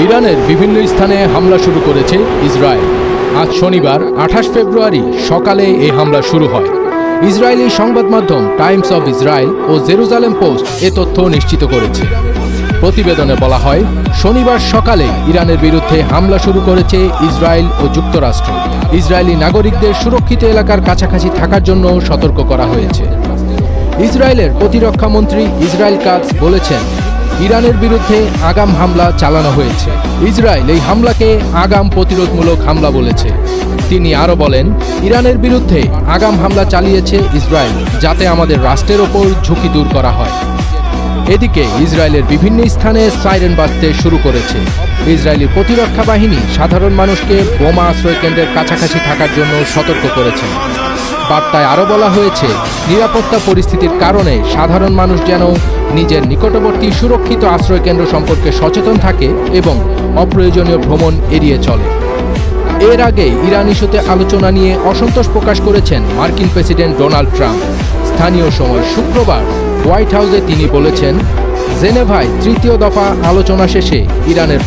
ইরানের বিভিন্ন স্থানে হামলা শুরু করেছে ইসরায়েল। আজ শনিবার 28 ফেব্রুয়ারি সকালে এই হামলা শুরু হয়। ইসরায়েলি সংবাদ মাধ্যম টাইমস অব ইসরায়েল ও জেরুজালেম পোস্ট এ তথ্য নিশ্চিত করেছে। প্রতিবেদনে বলা হয়, শনিবার সকালে ইরানের বিরুদ্ধে হামলা শুরু করেছে ইসরায়েল ও যুক্তরাষ্ট্র। ইসরায়েলি নাগরিকদের সুরক্ষিত এলাকার কাছাকাছি থাকার জন্য সতর্ক করা হয়েছে। ইসরায়েলের প্রতিরক্ষা মন্ত্রী ইসরায়েল কাটজ বলেছেন, ইরানের বিরুদ্ধে আগাম হামলা চালানো হয়েছে। ইসরায়েল এই হামলাকে আগাম প্রতিরোধমূলক হামলা বলেছে। তিনি আরও বলেন, ইরানের বিরুদ্ধে আগাম হামলা চালিয়েছে ইসরায়েল, যাতে আমাদের রাষ্ট্রের ওপর ঝুঁকি দূর করা হয়। এদিকে ইসরায়েলের বিভিন্ন স্থানে সাইরেন বাজতে শুরু করেছে। ইসরায়েলি প্রতিরক্ষা বাহিনী সাধারণ মানুষকে বোমা আশ্রয়কেন্দ্রের কাছাকাছি থাকার জন্য সতর্ক করেছেন। বার্তায় আরও বলা হয়েছে, নিরাপত্তা পরিস্থিতির কারণে সাধারণ মানুষ যেন নিজের নিকটবর্তী সুরক্ষিত আশ্রয়কেন্দ্র সম্পর্কে সচেতন থাকে এবং অপ্রয়োজনীয় ভ্রমণ এড়িয়ে চলে। এর আগে ইরান ইস্যুতে আলোচনা নিয়ে অসন্তোষ প্রকাশ করেছেন মার্কিন প্রেসিডেন্ট ডোনাল্ড ট্রাম্প। স্থানীয় সময় শুক্রবার হোয়াইট হাউসে তিনি বলেছেন, জেনেভায় তৃতীয় দফা আলোচনা শেষে ইরানের